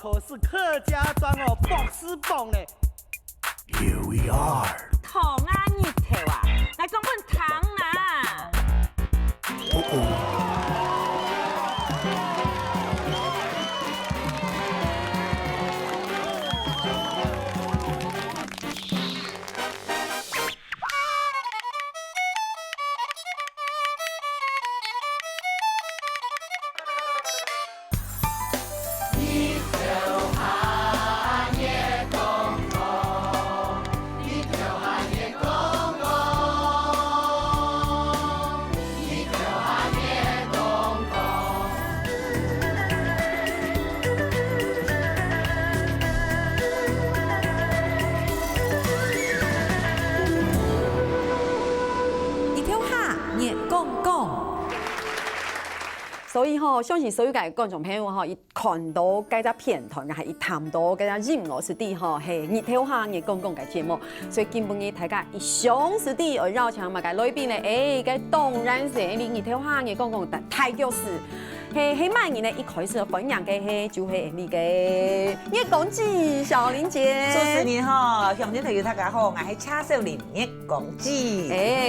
可是客家庄哦，博士棒呢。Here we are。糖啊，熱條啊，係講本糖啊。所以相信所有嘅觀眾朋友一看到這隻片段，係一談到這隻音樂師弟係日頭下嘅公共嘅節目，所以基本嘅大家一想師弟而繞牆嘛嘅裏邊咧，嘅當然係你日頭下嘅公共太教師。係萬年咧，一開始分享嘅係就係你嘅葉公子小玲姐。祝師年鄉親朋友大家好，我係車少年葉公子。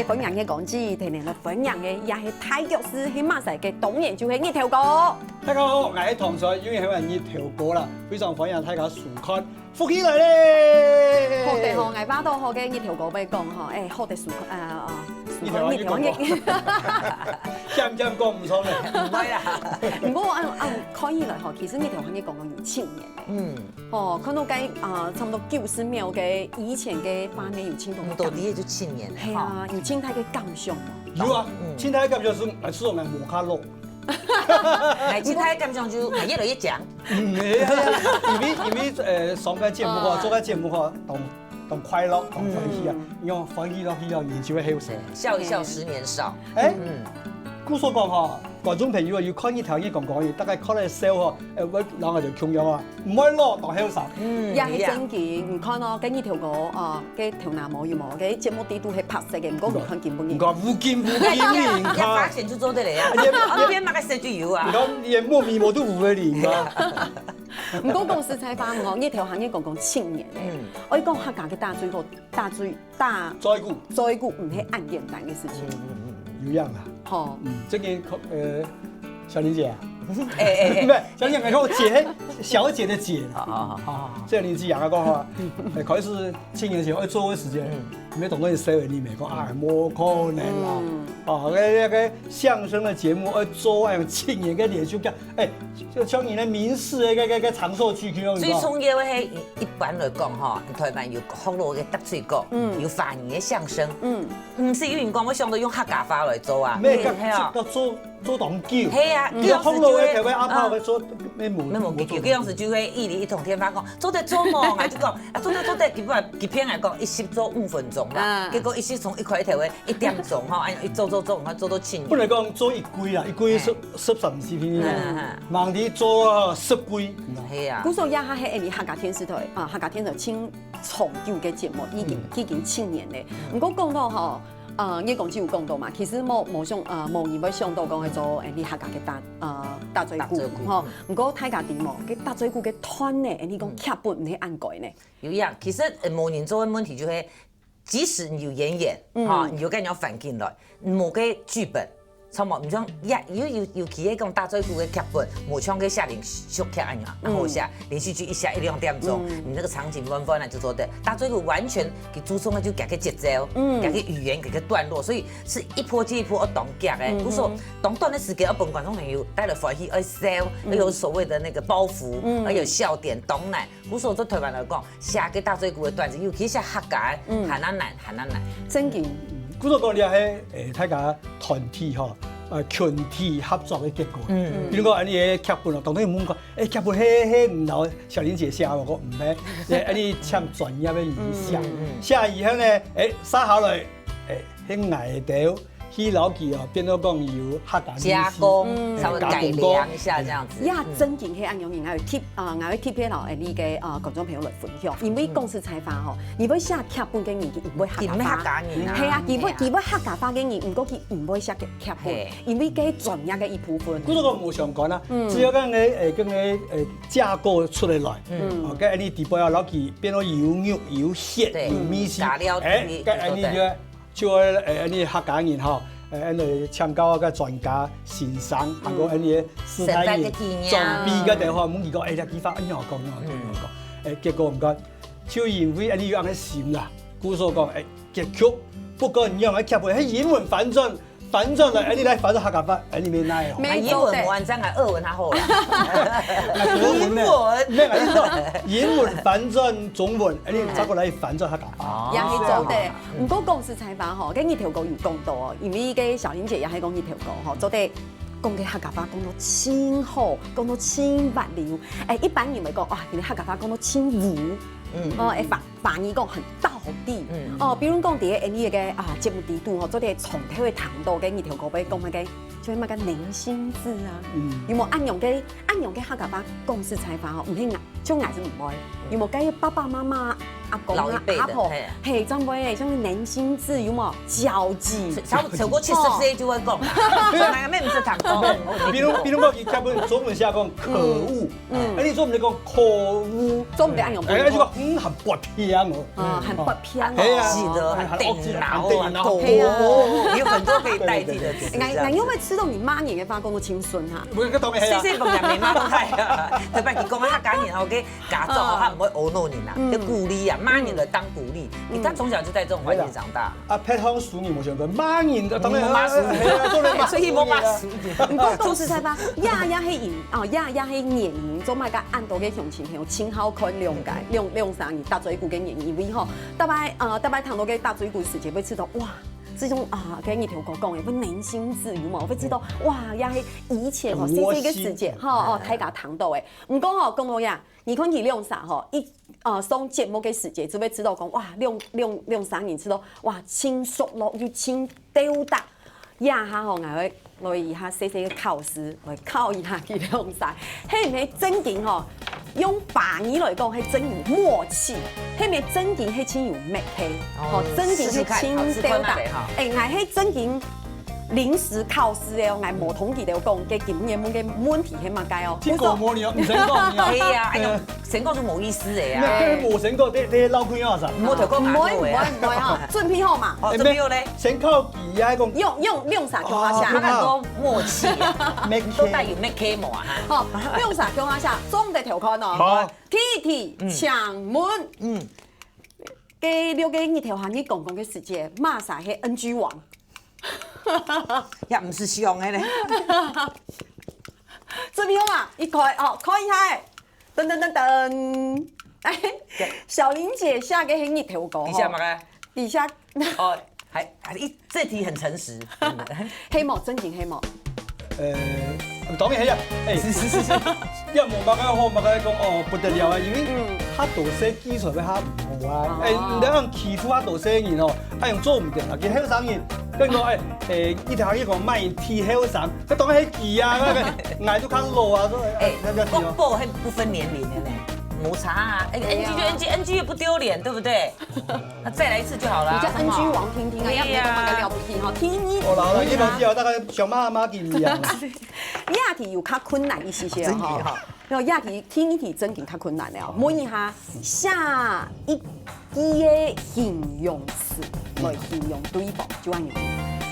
分享葉公子，天天嚟分享嘅也係太教師，係馬賽嘅當然就係日頭歌。大家好，我係唐帥，因為係日頭歌啦，非常歡迎大家收看。福起來咧！學地我把到學嘅日頭歌俾講學地日頭講講唔錯咧，唔係啦。唔過可以嚟其實日頭行嘅講講有青年看到嘅差唔多90秒嘅以前嘅版面有青同嘅。到底就青年。係啊，有青態嘅感想。有啊，青態感想是我們摩卡洛。青態感想就越來越強。因為上個節目做個節目當快樂，當歡喜啊，用歡喜落去研究嘅好勢。笑一笑10年少。故所講觀眾朋友要看呢條嘢講嘢，大概看嚟笑我兩個就窮樣啊，唔可以攞當好手。也係正經，唔看咯，跟呢條歌嘅條男模要模嘅節目啲都係拍攝嘅，唔講唔看見本嘅。唔講無見你，唔看。發現就做得嚟啊！邊買個寫句油啊？唔講你莫面我都無嘅你嘛。唔講講實在話，呢條行業講青年咧，我講客家嘅大水個災故唔係咁簡單嘅事情。有樣啊。好，最近小玲姐啊，唔係小玲姐，我姐小姐的姐小玲姐啊講開始青年時候做嘅時間，沒懂得社會裡面講冇可能啦。那個相聲嘅節目做青年嘅連續劇，就像你的民視嘅長壽劇咁樣。最重要嘅係一般來講台灣有好多嘅得罪歌，有方言嘅相聲，唔是有人講我想到用客家話來做啊。咩做當叫？係啊，叫好多嘅台灣阿婆會做咩門？咩門叫？嗰陣時就會一同天發講做得做夢，就講做得，佢片嚟講一時做5分鐘啦，結果一時從一開頭嘅1點鐘一做到青年。本來講做一季啦，一季14視片忙啲做10季。係啊。古時候也係你客家電視台客家電視台清重舊嘅節目已經青年咧。唔過講到葉公子有講到嘛，其實冇人會想到講去做你客家嘅大嘴鼓唔過大家點嘅大嘴鼓嘅團咧，你講劇本唔係按改呢？有一樣，其實冇人做嘅問題就係，即使你有演員你有跟人反進來，冇個劇本。錯冇唔像尤其係講大嘴鼓嘅劇本，冇像佢下連續劇一樣，然後下連續劇一下1-2點鐘，你那個場景亂亂就做得。大嘴鼓完全佢注重嘅就改個節奏，改個語言，改個段落，所以是一波接一波而當劇嘅。不說當段的時間，要幫觀眾朋友帶來歡喜，而笑，而有所謂的那個包袱，而有笑點，懂難。不說在台灣來講，下個大嘴鼓嘅段子，尤其是客家，很難。真嘅。古所講你係大家團體群體合作嘅結果。比如講安尼嘅劇本當然唔講，劇本係唔由小玲姐寫，我講唔係，安尼請專業嘅人寫。寫以後呢，寫好來，喺外頭去老记哦，变做讲由客家加工，稍微改良一下这样子。呀，真正去按用你，我會貼俾落你嘅觀眾朋友來分享。因為公司採訪吼，你要寫劇本嘅人，佢唔會客家話。係啊，佢會客家話嘅人，唔過佢唔會寫劇本，因為佢專業嘅一部分。嗰個無相干啦，只要講你架構出嚟，跟你地步要老記變到有肉有血有米絲，跟你就你客家人吼。你請教個專家先生，行過你師太爺裝備嘅地方，冇見過你幾發，你我講，結果唔該，就因為你要咁嘅心啦，故所講結局不過你樣嘅劇本係英文反轉嚟，你嚟反轉客家話，你咪奈哦。英文冇完整啊，俄文較好啦。英文反轉中文，你走過嚟反轉客家話。也係做的，唔過公司採訪吼，跟一條歌有講到哦，因為個小玲姐也係講一條歌吼，做得講嘅客家話講到真好，講到真滑溜。一般人會講哇，你客家話講到真糊。反而講很道地，比如講啲你嘅節目地度，做啲從頭會談到嘅一條歌，俾講乜嘅，就係乜嘅寧心字啊，有冇按用嘅客家話公司採訪吼，唔係將牙是唔愛，有冇計爸爸媽媽、阿公啊、阿婆，係真會像寧心字，有冇交際？超過70歲就會講，哪個咩唔識談講？比如講佢劇本中文寫講可惡，你中文講可惡，中文按用。你就講很不偏哦，很不偏哦，是的，很電腦，有很多可以代替的詞。我因為知道你媽年嘅話講到青春嚇，每個當然係啊。細細個人未媽都係啊，特別佢講客家人後嘅家長，他唔會噁弄你啦，就鼓勵啊，媽年就當鼓勵。你看從小就在這種環境長大。拍湯鼠年冇上過，媽年就當然媽鼠年，所以冇媽鼠年。唔過公司採訪，也係年齡做乜嘅按到嘅鄉親朋友，親好看兩三年大嘴骨嘅年因為吼，特別談到嘅大嘴骨時節，會知道哇。這種跟一條歌講嘅，會寧心自語嘛，我會知道哇，也係以前細細嘅時節，大家談到嘅。唔講講到呀，你看佢兩啥上節目嘅時節，就會知道講哇，兩三年知道哇，輕熟絡又輕吊達，呀下我會來一下細細嘅考試，來考一下佢兩啥，係唔係正經用法語來講係真有默契，係咪真經係真有默契？真經係真吊達。我係真經臨時考試嘅，我無統計嚟講嘅檢驗嘅問題係乜解哦？聽過冇你唔成講啊？係啊，哎呀，成講就冇意思嚟啊！冇成講，你撈佢樣啥？唔好條講唔會哈，準備好嘛？準備好咧？先考記啊，講用啥講下？佢係講默契啊，都帶有 make 模啊嚇。好，用啥講下？總的條款哦。好。T 搶門。嘅了解一條行業公共嘅世界，馬啥係 NG 王。也唔是上嘅咧。準備好嘛？一開開一下，噔噔噔噔。小玲姐下嘅係一條歌。底下乜嘅？底下。這題很誠實。希望真正希望。當然係啊，因為冇乜嘅好，冇嘅講不得了啊，因為他讀寫基礎比較唔好啊，你可能欺負他讀寫人哦，用做唔掂啊，佢後生人，跟住呢條行業講賣人踢後生，佢當然係記啊，捱到較老啊，廣播係不分年齡嘅咧。冇差啊 ，NG 又不丟臉，對不對？那再來一次就好了。你叫 NG 王聽聽啊，要唔要咁了不起哈？聽一。我老一般之後大概像媽見一樣。亞題有較困難一些些哈，然後亞題聽一題真嘅較困難了。問一下下一句嘅形容詞來形容對方，就按樣。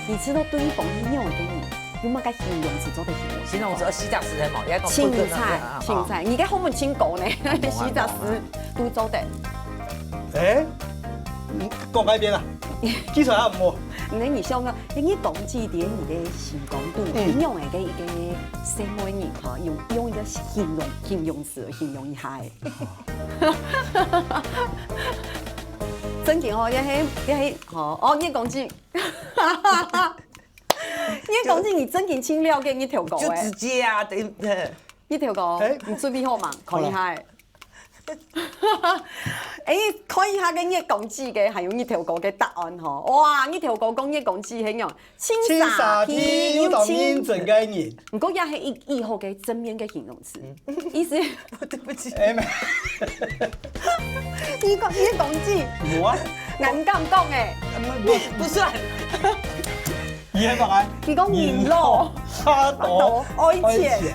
你知道對方係用嘅你？有乜嘅形容詞做得形容詞？洗腳石係冇，青菜，而家好唔清講呢？洗腳石都做得。講改變啦，基礎還唔好。你想個，你講幾點你嘅形容度？你用一個什麼人哈？用一個形容詞形容一下。真嘅哦，一係你講句。你講句你真嘅清了嘅一條歌，就直接啊，對，一條歌，你準備好嘛？看一下。看一下个叶公子嘅，还有一条歌嘅答案吼。哇，一条歌讲叶公子很样，青沙皮有道面整个人。不过也是以后嘅正面嘅形容词，意思。对不起。哎没，你讲叶公子，我硬敢讲诶，不算。伊喺白你讲银路差多爱钱。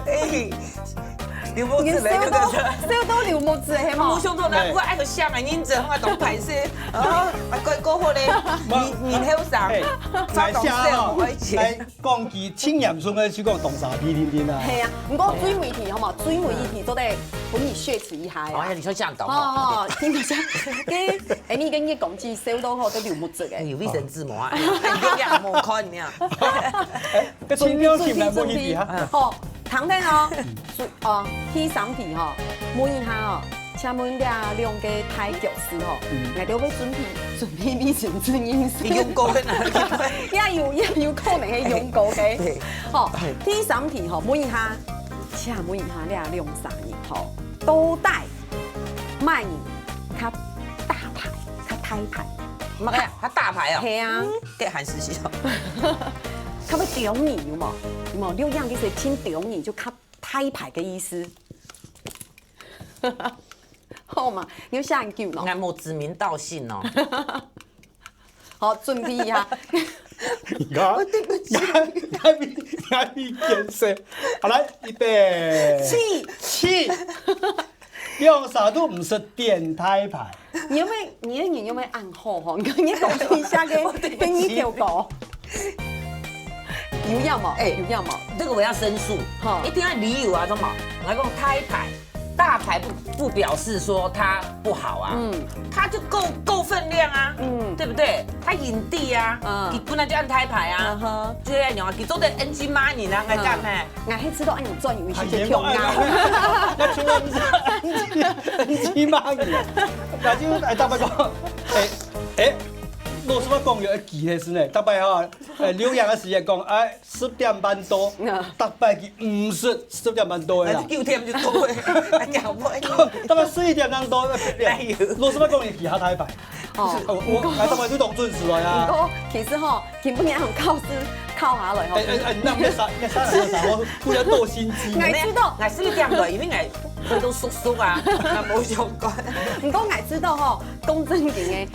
刘木子嘞，小到刘木子系嘛？冇想到咱我爱个香啊，认真我当排泄，啊，过好咧，面后上，来写咯，来讲其清严顺嘅去讲动啥皮甜甜啊。系啊，不过水媒体好嘛，水媒体都得帮你血池一下哎呀，你说这样搞哦，听到先，跟哎你跟叶公子小到好都刘木子嘅。有卫生纸膜啊，你两冇看你啊。个清凉甜来冇去比哈。好，唐天哦，第三题吼，问一下哦，请问俩两个太教师吼，我哋要准备美成真因素。用过喺哪里？也有可能係用過嘅。好，第三題吼，問一下，請問一下俩兩三人吼，都帶賣人較大牌、較大牌。唔係啊，他大牌啊。係啊，嘅韓式時候。較要中意有冇？有冇？六樣其實聽中意就較大牌嘅意思。好嘛，要下一句咯。我冇指名道姓哦。好，準備一下。對不起，壓力建設。好來，預備。起。用啥都唔是電台牌。你有沒有暗號吼？你講一下嘅一條歌。有要冇？有要冇？這個我要申訴。一定要理由啊，懂冇？我講台牌。大牌不表示說他不好啊，他就夠分量啊，對不對？他影帝啊，佢本來就按台牌啊，就係樣啊，佢做得 NG money 啦，我講咩？我係知道按用專業去跳啊，我從來唔知 NG money，但就大伯講，老師我講有記嘅事呢，大伯嚇，留洋嘅時間講，10點半到，大伯佢唔是10點半到嘅啦，9點就到嘅，大伯11點鐘到，老師我講你記下台牌，我大伯都當準時來啊。不過其實吼，根本係考試考下來吼。那咩啥？我為咗多心機。我知道，我11點來，因為佢都叔叔啊，冇相關。唔過我知道吼，講正經嘅，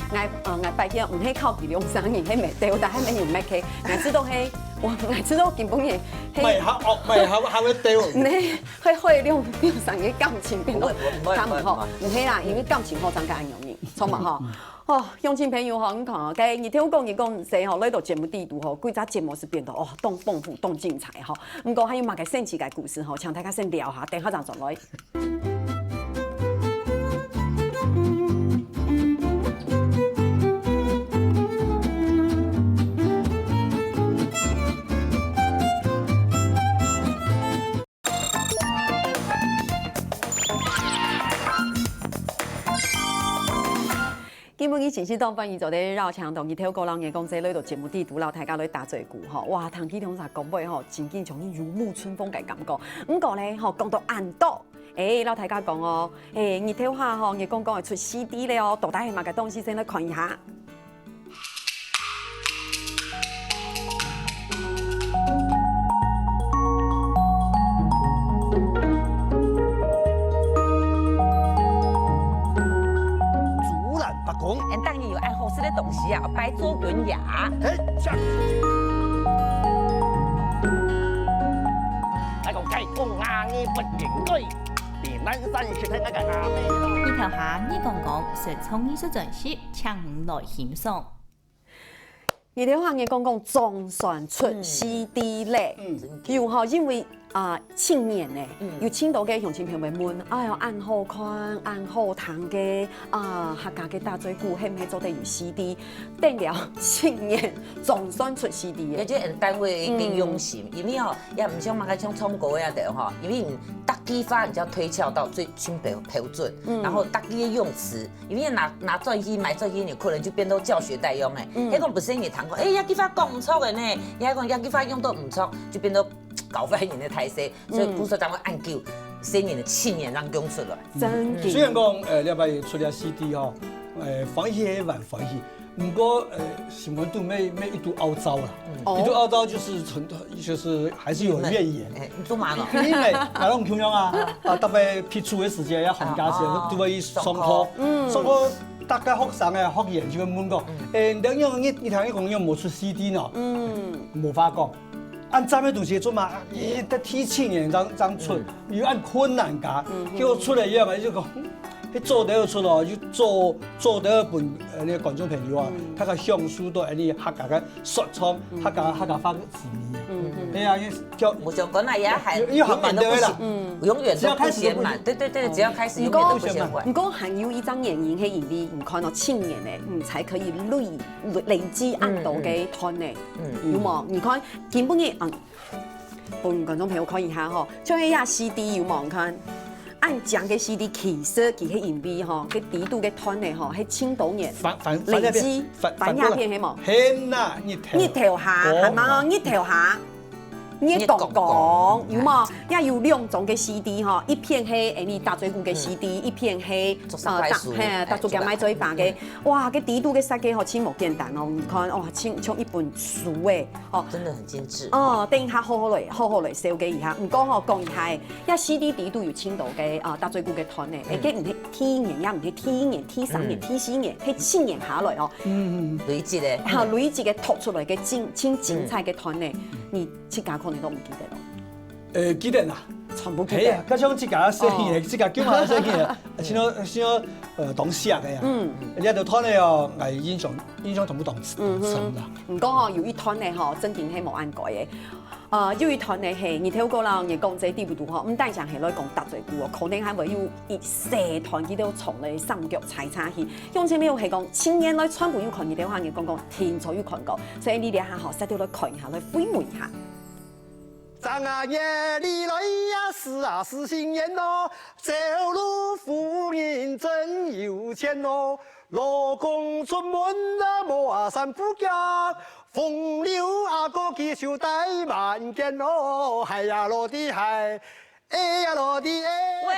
我白天唔係靠佢兩三年係未掉，但係未用咩嘅，我知道係，我知道根本嘅。咪考會掉。你會兩三年感情變到咁唔好，唔係啦，因為感情好增加容易，錯嘛吼。哦，鄉親朋友吼，你看啊，嘅你聽我講，你講誰吼，來到節目地圖吼，幾隻節目是變得哦，動豐富、動精彩吼。唔過還有嘛個神奇嘅故事吼，請大家先聊下，等下再來。今日前先當翻譯做啲繞牆同佢跳過人嘅公司，來到節目地圖，老大家來打嘴鼓吼，哇！唐基同啥講尾吼，真見像如沐春風嘅感覺。唔過咧吼，講到暗道，老大家講哦，日頭下吼，日講會出 CD 咧哦，到底係乜嘅東西先來看一下。當然有按好吃的東西啊，擺做滾牙。那個雞公硬嘅不應該，連單身雪喺那個牙尾咯。日頭下你講講，說從藝術展示，請來欣賞。日頭下嘅講總算出 CD 咧，又吼因為。青年呢，有青島嘅鄉親朋友們問，哎呀，按好看、按好聽嘅客家嘅大嘴鼓，係唔係做得有 CD？等了青年總算出 CD 嘅。而且單位嘅用心，因為吼也唔像嘛個像創國呀的吼，因為搭機法你要推敲到最新標準，然後搭機嘅用詞，因為拿專機買專機，你可能就變到教學代用誒。迄個本身你談過，一機法講唔錯嘅呢，一講一機法用到唔錯，就變到搞翻人的態勢，所以鼓手單位按叫新年的青年讓用出來。真嘅。雖然講你咪出了 CD 吼，欢喜还蛮欢喜。不过新闻度没一度凹糟啦，哦一度凹糟就是还是有怨言。你做嘛呢？因为那种穷啊，特别批出的時間，要寒假時都要上課，上課大家學生嘅學員就會問講，兩樣你聽講要冇出 CD 呢？冇法講。按咱們讀寫做嘛，得提前年張出，要按困難價，結果出嚟一樣就講。做第二出咯，就做第二本那個觀眾朋友啊，他個像素都係你客家嘅說唱，客家話嘅字面。對啊，我就講那也還永遠都不行，永遠都不嫌慢。對，只要開始永遠都不嫌晚。唔過還有一張眼影係因為唔看到青年嘅，才可以累積按到嘅團嘅，有冇？你看根本嘅本觀眾朋友看一下吼，像一下 CD 有冇看？按講嘅 CD 其實佢係因為吼，佢底度嘅團嘅吼係青島年累積反鴉片係冇？係嗱，日頭下係嘛？日頭下。你講有冇？也有兩種嘅 CD 吼，一片係你大嘴鼓嘅 CD，一片係大做嘅買嘴巴嘅。哇，個底度嘅設計吼，真無簡單哦！你看哇，像一本書誒，哦，真的很精緻。哦，等一下好好來紹介一下。唔過吼講一下，一 CD 底度有青島嘅大嘴鼓嘅團誒，而家唔係 T 年，也唔係 T 年、T 3年、T 4年，係7年下來哦。累積嘅，嚇累積嘅突出來嘅真精彩嘅團誒，你自家可能都唔記得咯。記得啦，全部記得。加上自家寫嘅，自家叫埋寫嘅，像當寫嘅呀。你喺度團咧哦，係印象同不同深啦。唔講吼，有一團咧吼，真正係冇按改嘅。有一團咧係，你睇過啦，你講這地不度吼，唔單淨係來講大嘴鼓哦，可能還會有一社團佢都從嚟三腳踩叉去。用前面係講青年來全部有看，你睇下你講天才有看過，所以你哋下吼，實際來看一下，來回味一下。張阿爺你來呀，是新年咯，走路夫人真有錢咯，老公出門啊冇衫褲腳，風流阿哥佢手帶萬件咯，係呀落地係，哎呀落地哎。喂，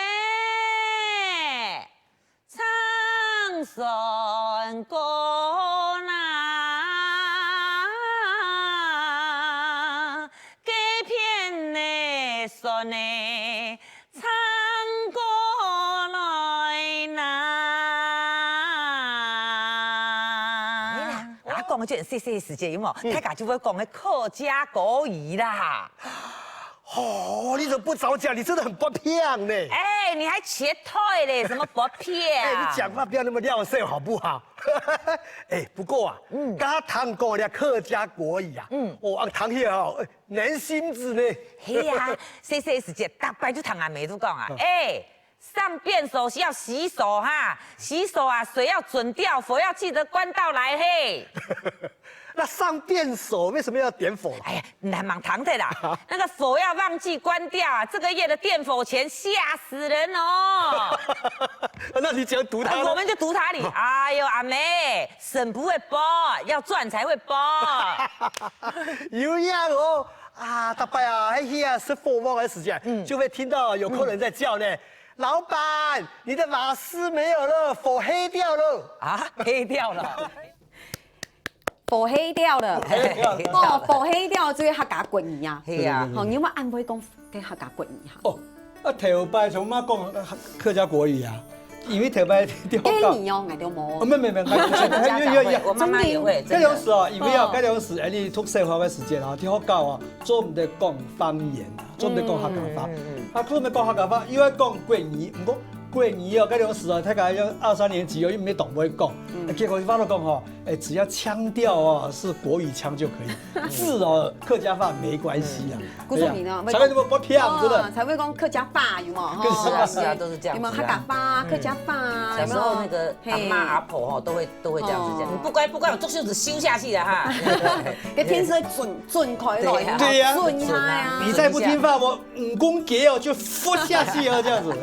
唱山歌啦。呢，唱歌來啦！我講嘅就係細細時節有冇？大家就會講嘅客家國語啦。哦，你怎麼不早講？你真的很不騙呢。哎，你還切退嘞？什麼不騙？哎，你講話不要那麼撂色好不好？哎，不過啊，剛談過了客家國語啊，我談起哦，難心子呢。係呀，細細時節，大白就談阿妹都講啊，哎。上便所需要洗手哈，洗手啊，水要準掉，火要記得關到來嘿。那上便所為什麼要點火？哎呀，你還忙堂的啦，那個火要忘記關掉啊，這個月的電火錢嚇死人哦。那你只要讀它，我們就讀它裡。哎呦，阿妹，省不會播，要賺才會播。有樣哦，啊，大伯啊，喺啊是火旺的時間，就會聽到有客人在叫呢。老闆，你的瓦斯沒有了，火黑掉了。啊，黑掉了。火黑掉了，哦，火黑掉就是客家國語啊。係啊，好，你有冇按會講嘅客家國語啊？哦，頭擺從媽講客家國語啊，因為頭擺啲學校。你哦，我都冇。唔係，我媽媽也會。嗰種時哦，因為啊，嗰種時誒，你讀社會嘅時間啊，啲學校啊，做唔得講方言啊，做唔得講客家話，啊，做唔得講客家話，因為講國語，唔過。國語哦，嗰種時哦，大家要2、3年級哦，又唔懂唔會講，結果翻到講吼，只要腔調哦是國語腔就可以，字哦客家話沒關係啊。古聰明啊，才會那麼不騙，真的。才會講客家話有冇？是啊，都是這樣。有冇客家話、客家話？小時候那個阿媽阿婆哈都會這樣子講，你不乖，我做袖子修下去了哈。個天色準開來，對呀，準呀。你再不聽話，我武功給哦就伏下去哦，這樣子。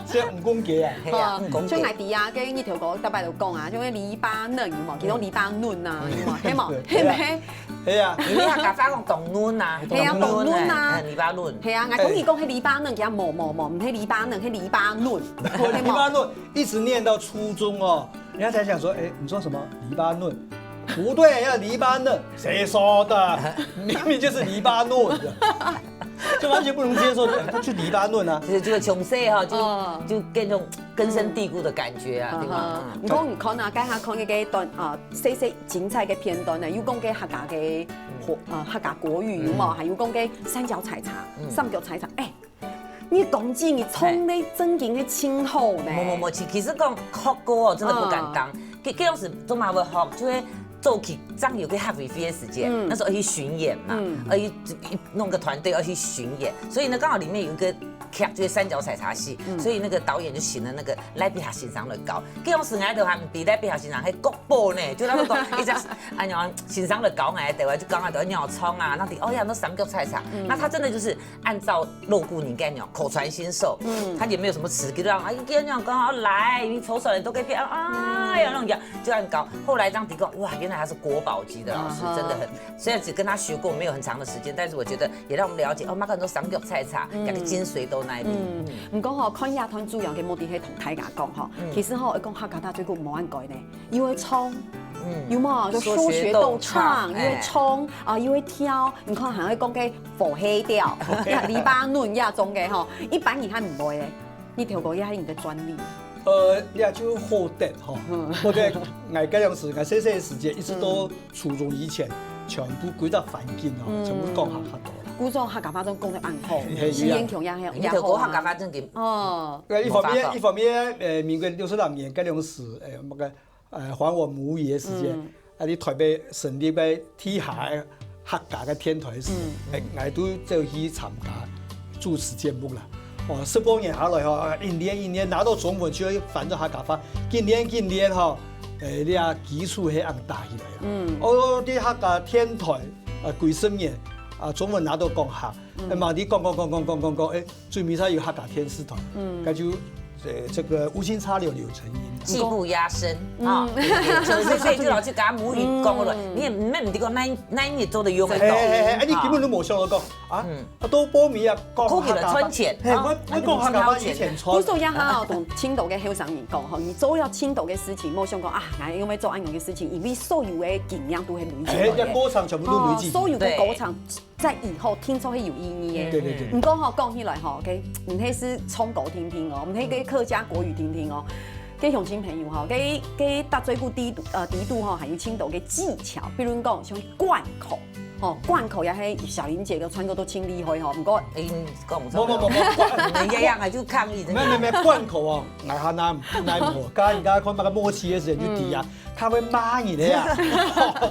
所以武功公鸡啊，係啊，像外地啊，跟一條歌特別就講啊，像嗰黎巴嫩有冇？其中黎巴嫩啊，有冇？係冇？係咪？係啊，你客家話講動嫩啊，係啊，動嫩啊，黎巴嫩。係啊，我講伊講係黎巴嫩，其實冇，唔係黎巴嫩，係黎巴嫩。黎巴嫩一直念到初中哦，人家才想說，你說什麼黎巴嫩？不對，要黎巴嫩，誰說的？明明就是黎巴嫩，就完全不能接受，他去黎巴嫩啊。就從細哈，就那種根深蒂固的感覺啊，對嗎？唔講唔看啊，家下看嘅段細精彩嘅片段啊，有講嘅客家嘅客家國語有冇？還有講嘅三角採茶、三角採茶，你講真，你從你正經嘅清口呢？冇，其實講學歌哦，真的不簡單。嗰陣時都嘛會學，就會做起張有個黑尾飛的時間，那時候要去巡演嘛，要弄個團隊要去巡演，所以呢剛好裡面有一個劇就是三角採茶戲，所以那個導演就請了那個賴碧霞先生來搞。嗰陣時我哋還唔比賴碧霞先生係國寶呢，就他們講一隻哎呀先生來搞我哋話就講下啲鳥蟲啊，那啲哦呀那三角採茶，那他真的就是按照肉骨你講口傳心授，他也沒有什麼詞，給讓哎給人講好來，你छो手人都可以變啊呀那種就按搞。後來讓迪講哇，原來他是國寶級的老師，真的很。雖然只跟他學過沒有很長的時間，但是我覺得也讓我們了解哦，馬很多三角採茶，那個精髓都喺邊。唔講嗬，看野團主要嘅目的係同大家講嗬，其實嗬，講客家大最古冇按改呢，因為唱，有冇就說學逗唱，因為唱啊，因為跳，你看還會講嘅火黑調，黎巴嫩亞種嘅嗬，一般人係唔會嘅，呢條歌也係人嘅專利。你就好得哈，我覺得我嗰陣時，我細細嘅時間一直都初中以前，全部歸到環境哦，全部講客家多。古早客家話都講得暗好，是英強也係。你條歌客家話真嘅。哦。一方面，民國62年嗰陣時，乜個還我母語嘅時間，你台北成立嘅天下客家嘅天台時，我都就去參加主持節目啦。10多年下來哈，一年拿到總文就要翻到客家話，今年哈，你啊基礎係硬打起來啦。我啲客家天台幾十年。中文拿到講下，嘛你講，最尾才有客家天師團，咁就這個無心插柳柳成蔭，技不壓身啊，90歲就老去講母語講落，你唔咩唔啲講那一做的用得到，你根本都冇想過啊，都報名啊，講客家話，我講客家話以前錯。古時候也好同青島嘅後生人講，你做了青島嘅事情，冇想過啊，我要做安樣嘅事情，因為所有嘅經驗都係累積嘅，歌場全部都累積，所有嘅歌場。在以後聽出係有意義嘅。對。唔講嗬，講起來嗬，嘅唔係是唱歌聽聽哦，唔係嘅客家國語聽聽哦。嘅鄉親朋友嗬，嘅搭最古地度嗬，還有青島嘅技巧，比如講像貫口，貫口也係小玲姐嘅唱歌都清厲害嗬，唔過講唔錯。冇，你一樣係就抗議。咩貫口啊，挨下難唔加而家看乜個默契嘅時候就低啊，他會罵你嘅啊，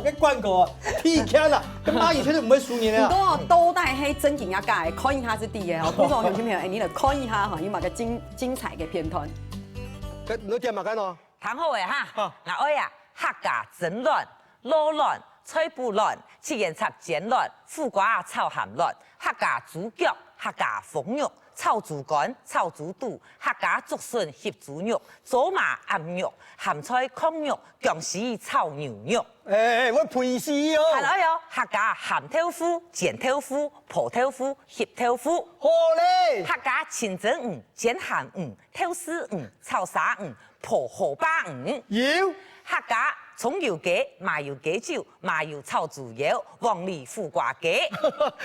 嘅貫口啊，PK 啦，咁罵你絕對唔會輸你嘅。唔過都帶係正經一屆，看一下是啲嘅，古早鄉親朋友，你嚟看一下嗬，有冇個精彩嘅片段。你點嘛緊哦？談好嘅哈，嗱我呀客家真亂，羅亂，吹不亂，切言插尖亂，苦瓜炒鹹亂，客家豬腳，客家風肉，炒豬肝，炒豬肚，客家竹筍烚豬肉，左麻鵪肉，鹹菜炕肉，薑絲炒牛肉。我陪死哦！係咯有客家鹹豆腐、煎豆腐、破豆腐、烚豆腐。好嘞！客家清蒸魚、煎鹹魚、豆絲魚、炒沙魚、破荷巴魚。有客家蔥油雞、麻油雞酒、麻油炒豬油、黃梨苦瓜雞。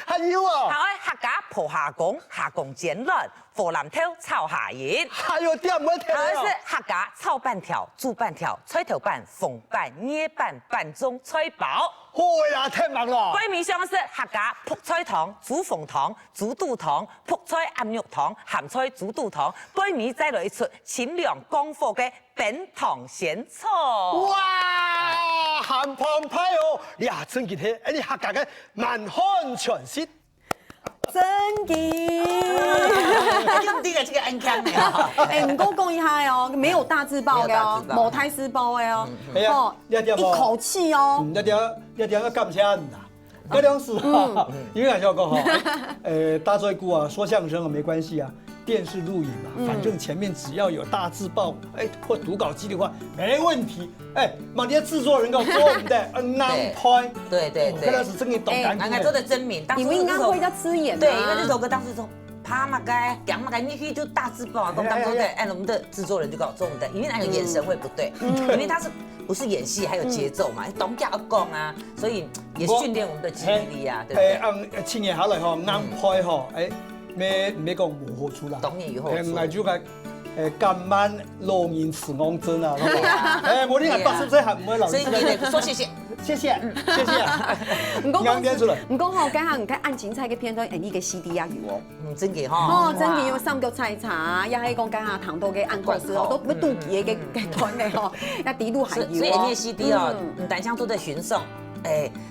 還有啊！客家破下公、下公煎卵、火腩頭炒下鹽。還有點乜條啊？是客家炒半條、煮半條、吹頭半、鳳半、捏半、半中吹爆。好呀，太忙了。閨蜜上是客家卜菜湯、煮鳳湯、煮肚湯、卜菜鵪肉湯、鹹菜煮肚湯。閨蜜再來一出清涼降火嘅扁糖鮮菜。哇，鹹澎湃哦！你啊，真傑氣！你客家嘅滿漢全席。真嘅，用啲嘅這個安腔嘅。唔過講一下哦，沒有大字報嘅哦，冇太師報嘅哦，一口氣哦。一定要感謝你啦。嗰陣時哈，因為講哈，大嘴鼓啊，說相聲啊沒關係啊，电视录影嘛，反正前面只要有大字报，或读稿机的话，没问题。某些制作人给我说我们的安排，对，看到是真的懂感俺做的真名，因为应该会叫吃眼，对，因为这首歌当时说。啪嘛该，讲嘛该，你可以就大字报啊，当中对，我们的制作人就告诉我们的，因为那个眼神会不对，因为他是不是演戏还有节奏嘛，懂假讲啊，所以也训练我们的记忆力啊，对不对？按青年下来吼，安排吼，没讲模糊出来，懂你以后，我就个。甘满老人慈昂真啊，我哋係80歲係唔會留。所以你得說謝謝，謝謝。啱啱出嚟。唔講好，家下唔睇按精彩嘅片段，呢個 CD 啊有哦。真嘅嗬。真嘅有三腳菜茶，又係講家下糖度嘅按歌詞，都要妒忌嘅團嘅嗬，一啲都係有。所以呢個 CD 哦，唔單止都在巡送。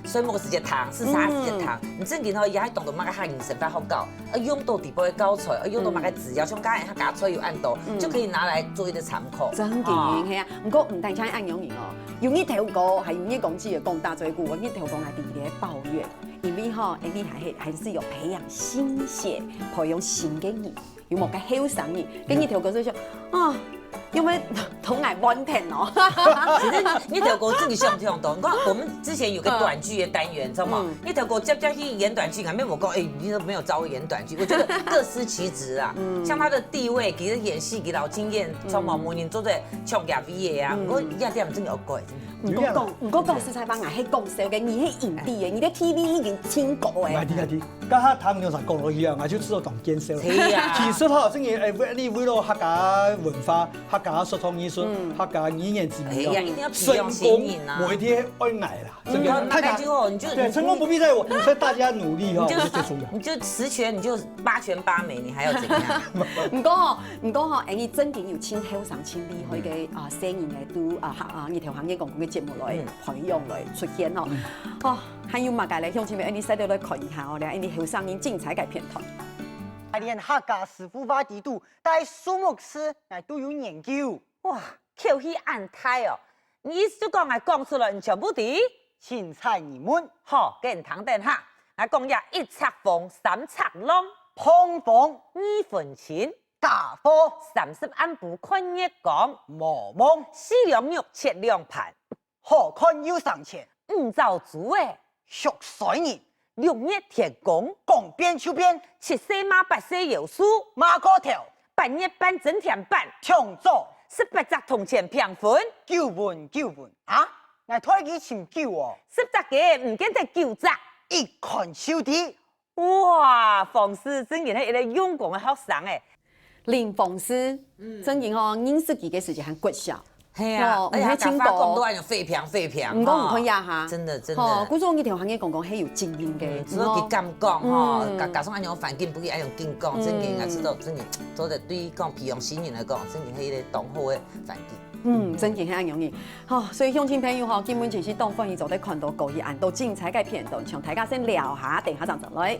所以某個時間糖是啥時間糖？你真嘅吼，也係懂得乜嘅形成法好搞，用到地步嘅教材，用到乜嘅字要像家人家出有按到，就可以拿來作為的參考。真嘅係啊，唔過唔單止按樣型哦，用呢條歌係用呢講字嘅講大嘴鼓，呢條歌係啲嘅抱怨，因為吼，你還是有培養新血，培養新嘅人，有冇嘅後生人，跟呢條歌就說啊。因為同愛滿天哦，其實那條歌自己想唔想到？你看我們之前有個短劇的單元，知道嗎？那條歌接去演短劇，還沒我講，你都沒有找我演短劇，我覺得各司其職啊。像他的地位，其實演戲，佢老經驗，知道嗎？每年做在唱咖啡嘅啊，我一點真有過，真係。唔過講實在話，係講笑嘅，你係影帝嘅，你啲 TV 已經簽過嘅。係啲，家下他們有啥講落去啊？我就知道當建設。係啊。其實哈，真係你為了客家文化、客家傳統藝術、客家語言之美啊，成功每天愛捱啦。太太就後你就對成功不必在我，所以大家努力哈，最重要。你就10全，你就8全8美，你還要怎樣？唔講嗬，你真嘅要請後生請厲害嘅聲音嚟都呢條行業講嘅節目來培養來出現哦。還有乜嘅咧？鄉親們，你使到來看一下哦，你後生人精彩嘅片段。連客家師傅挖地度，但樹木師都有研究。哇，口氣安泰哦！你意思就講講出來，你全部的青菜你們，好，給你聽等下。我講呀，1尺風3尺浪，碰風2分錢，大貨30安步看月光，毛毛4兩肉切2盤，好看又上錢5爪豬誒，熟水人6月鐵公，講變就變7歲馬8歲有數，馬個頭半夜半整天半，搶走18隻銅錢平分9文啊！我推幾錢9哦，10隻嘅唔見得9隻，一看就啲。哇！馮師真係一個勇敢嘅學生誒。林鳳師，真嘅嗬，認識佢嘅時間係國小。係啊，而且他發講都係用廢平，唔講唔可以啊嚇，真的。估咗呢條行業講係有經驗嘅，知道佢咁講嗬，加上按樣反應不可以按樣勁講，真嘅，我知道真嘅，做得對講培養新人來講，真嘅係一個當好嘅反應。真嘅係咁容易，所以鄉親朋友嗬，根本就是當翻去就得看到各一案到精彩嘅片段，從大家先聊下，等下就來。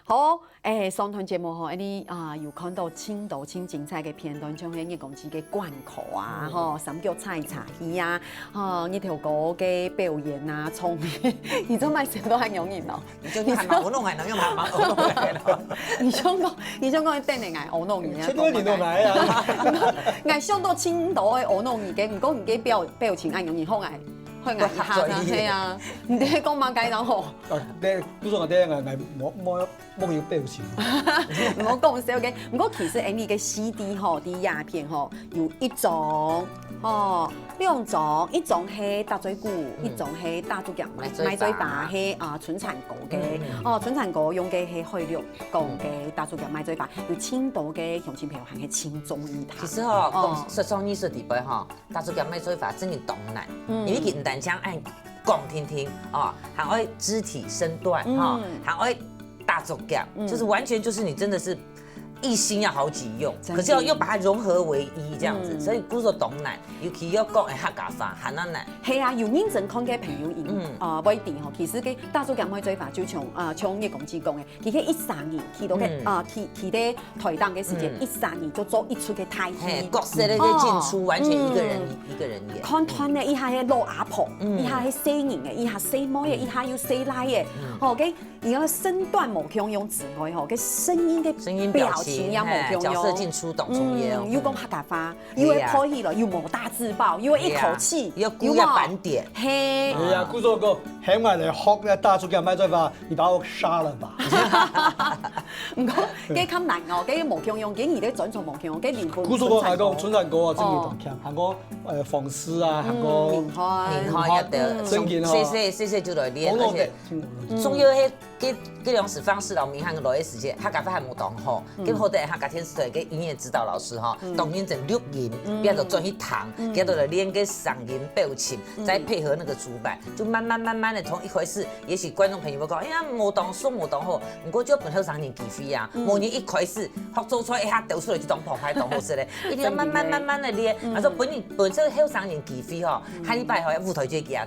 好，上堂節目嗬，你有看到青島青精彩嘅片段，像係你講自己關口啊，三腳菜茶戲啊，呢條歌嘅表演啊，從你做乜成都係容易咯？你係咪我弄係能用係咪我弄係？你想講等你嗌我弄嘢，千多年都嚟啊！嗌上到青島嘅我弄嘢嘅，唔講唔記表情嗌容易好嗌。去捱下係啊，唔知講乜計當好。你估咗我哋捱冇要表情。唔好講笑嘅，唔過其實你嘅 CD 嗬啲鴉片嗬有1種2種，一種係大嘴鼓，一種係大竹腳買嘴巴係春蠶歌嘅，春蠶歌用嘅係海陸講嘅大竹腳買嘴巴，有青島嘅鄉親朋友係青中意他。其實講說唱藝術地位大竹腳買嘴巴真係當難，因為佢唔單將按講聽還愛肢體身段還愛大竹腳，就是完全就是你真的是一心要好几用，真的可是又把它融合为一这样子，所以故作懂难，尤其要讲的客家话，很难。係啊，有認真看嘅朋友每點吼，其實嘅大竹夾妹做法就像像葉公子講嘅，其實13年去到嘅去到台檔嘅時間13年就做一出嘅大戲，角色咧嘅進出完全一個人演。看團嘅一下係老阿婆，一下係死人嘅，一下死妹嘅，一下又死奶嘅，吼嘅而個身段無強用之外，吼嘅聲音嘅表情也無強用，角色進出動作也又講客家話，又會可以了，又莫大自爆，又會一口氣，又鼓要板點。嘿，係啊，古咗個喺埋嚟學咧大竹嘅麥做法，你把我殺了吧！唔過幾襟難哦，幾無強用，竟然咧轉做無強用，幾連貫。古咗個係個春山歌啊，真係同強，行個房師啊，行個連開一條，細就來練，而且仲要嗰兩時方式老明漢來嘅時間，客家話係冇當好，咁好在客家天師台嘅音樂指導老師吼，當然就錄音，變到轉去彈，變到來練個嗓音表情，再配合那個主板，就慢慢的從一開始，也許觀眾朋友會講，哎呀冇當爽冇當好，唔過就本後生年幾歲啊，冇人一開始學做出來一下掉出來就當澎湃當好勢咧，一定要慢慢的練，啊說本身後生年幾歲吼，下禮拜吼舞台就會記得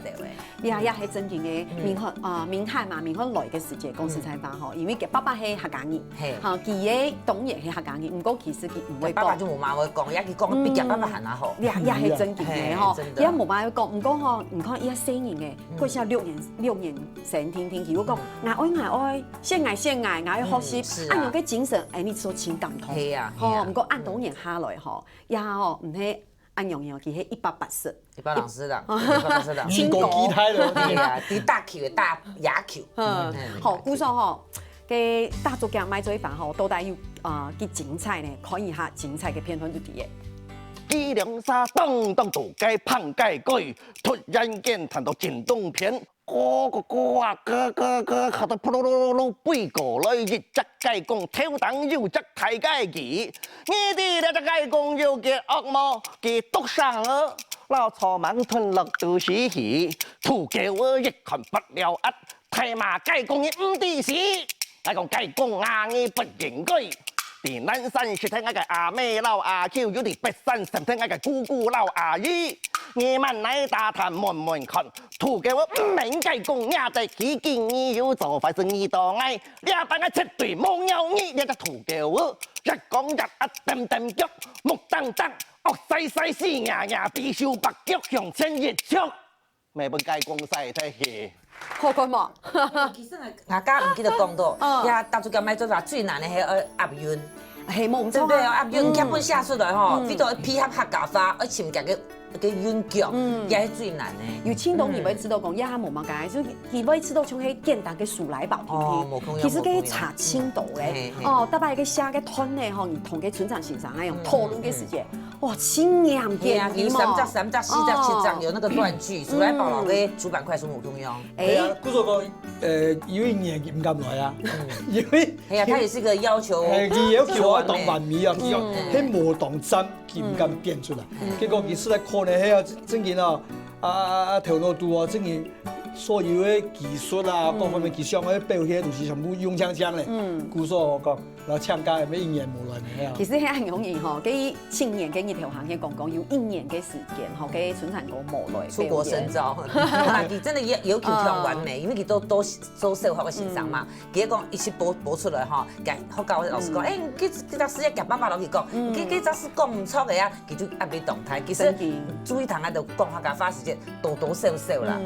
嘅。呀，係真正嘅明漢嘛，明漢來嘅時節公司採訪吼，因為佢爸爸係客家人，嚇佢嘅當然係客家人，唔過其實佢唔會講。爸爸就冇嘛會講，也佢講比較爸爸行下好。呀係真嘅嘅嗬，而家冇嘛會講，唔過嗬，唔看而家4年嘅，佢先6年成天佢講，捱愛，先捱要學習，按用嘅精神，你所情感同。係啊，嗬，唔過按當年下來嗬，呀嗬唔係。按用佢係180，180啦，180啦，英國機胎咯，係啊，啲大球嘅大啞球，好，故說嗬，嘅大竹夾麥做法嗬，到底要幾精彩呢？看一下精彩嘅片段就啲嘢。機梁沙當當道街胖街居，突然間彈到震動片。哥啊，哥，學到噗嚕嚕嚕背過來，一隻雞公跳檔又隻大雞雞，呢啲咧隻雞公又嘅惡魔嘅篤上了，老錯盲吞落肚屎氣，土叫我一看不了一，太麻雞公嘅唔啲事，我講雞公硬嘅不應該。啲南山是聽我嘅阿妹老阿舅，有啲北山甚聽我嘅姑姑老阿姨。夜晚嚟大談悶看，土嘅我唔明雞公呀，在起見你要做法是你當愛，你阿班嘅絕對冇有你，你隻土嘅我一講日蹬腳，木蹬，惡西屎牙必須白腳向前一腳，咪本雞公細睇戲。好看冇？其實我家唔記得講到，呀，大竹夾麥做法最難嘅係押韻，係冇錯。對啊，押韻劇本寫出來吼，比到配合客家話，而潛夾嘅韻腳，也係最難嘅。有青東，你會知道講，呀冇乜解，就佢會知道從迄簡單嘅數來寶聽聽。其實佢查青島咧，特別個寫個團咧，吼，你同個村長先生那樣討論嘅時間，哇，清嚴嘅，有3集、4集、7集有那個斷句，數來寶嘅主板快速冇通用。係啊，古說個因為年紀唔咁耐啊，因為係啊，他也是個要求，佢要求我當完美啊，佢冇當真，佢唔敢變出來。結果佢出來可能係啊，真件啊，頭腦度啊，真件所有嘅技術啊，各方面技術嘅表現都是全部用槍槍咧。古說我講，然後唱歌係咩語言無論嘅啊。其實係很容易吼，佢青年嘅一條行業講有1年嘅時間，吼，佢村產個無來出國深造，佢真的有條條完美，因為佢都社會學嘅先生嘛，佢講一起播出來吼，佢教老師講，佢隻師一夾爸爸老師講，佢隻師講唔錯嘅啊，佢就壓你動態，其實注意堂喺度講客家話時間多少少啦，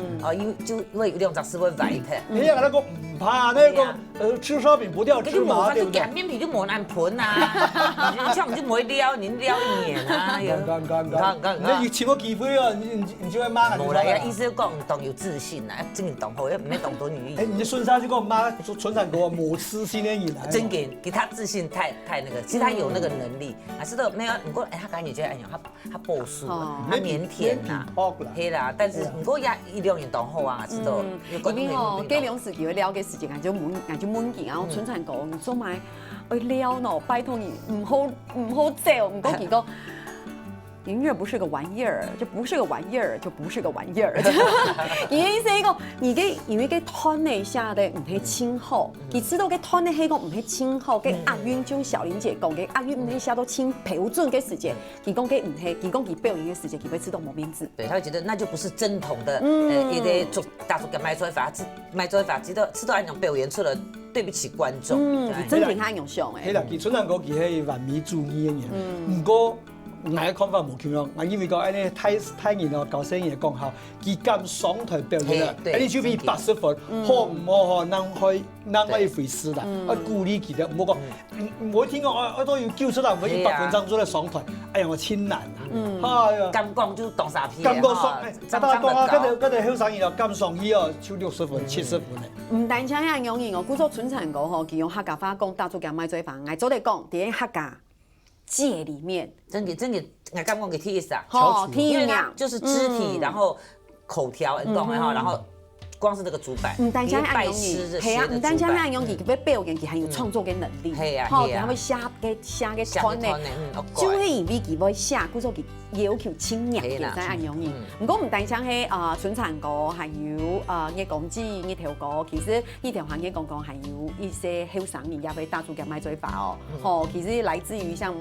就會兩隻師會壞嘅。你睇那個唔怕那個吃燒餅不掉芝麻，對不對？面皮就冇難盤啊，你唱就唔會撩，你撩一年啊。你越前個機會啊，你就會罵人。冇啦，意思講唔當有自信啊，真係當好，唔係當多女。你孫生就講罵村長哥冇自信嘅人。真給他自信太那個，其實他有那個能力，啊，是都沒有。不過他感覺哎呀，他保守，他靦腆呐，係啦。但是不過也1-2年當好啊，知道。因為吼，這兩時佢了嘅時間，就滿件，然後村長講做埋，我了喏，拜託你唔好走，唔講佢講。音乐不是个玩意儿，就不是个玩意儿，就不是个玩意儿。伊意思讲，因为个团内下的唔係清好，其知道個團內係講唔係清好，個押韻像小玲姐講嘅押韻唔係寫到清標準嘅時節，佢講嘅唔係，佢講佢表演嘅時節，佢會知道冇面子。对，他会觉得那就不是正统的，一个做大作嘅卖做法，知道按样表演出了，对不起观众。真正係用上係誒。啦，其春蘭哥佢係完美主義嘅人，唔過。我嘅看法無同樣，我因為講安尼太人哦，教聲嘢講效，佢咁上台表演啦，安尼就俾80分，好唔好？能可以回事啦，我鼓勵佢哋，唔好講，唔好聽講我都要叫出嚟，我100分鐘出嚟上台，哎呀我千難啊！哎呀，咁講就當傻片。咁講上，大家講啊，嗰啲後生人哦，咁上去哦，就60分、70分咧。唔單止係樣嘢，我估咗春殘歌吼，佢用客家話講，大做嘅賣做法，我早哋講，喺客家界裡面。真嘅，我剛講嘅體意啊，因為它就是肢體，然後口條講嘅哈，然後光是這個主板，唔單止係拜用師的係啊，唔單止係係用佢嘅表現，佢係有創作嘅能力，係啊吼，係啊佢會寫嘅團咧，就就係因為佢會寫，故咗佢要求清雅嘅在按用嘅。唔過唔單止係春殘歌，還有葉公子呢條歌，其實呢條行業講講還有一些後生人也會打出嘅賣做法哦，吼，其實來自於像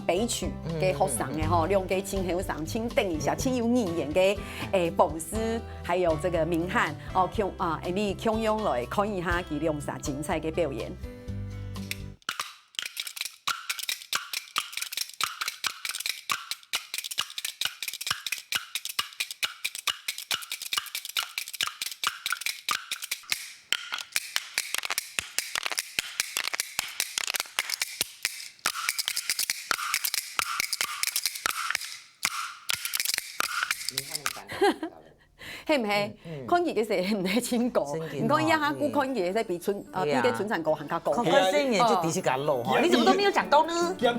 北區嘅學生嘅吼，兩個青後生，請等一下，請有語言嘅寶師，還有這個明翰。你洶湧來看一下佢兩啥精彩嘅表演。係唔係？看佢嘅時唔係清歌，唔講一下估看佢嘅比春比嘅春殘歌更加高。看這一年就的確較漏哈，你怎麼都沒有講到呢？見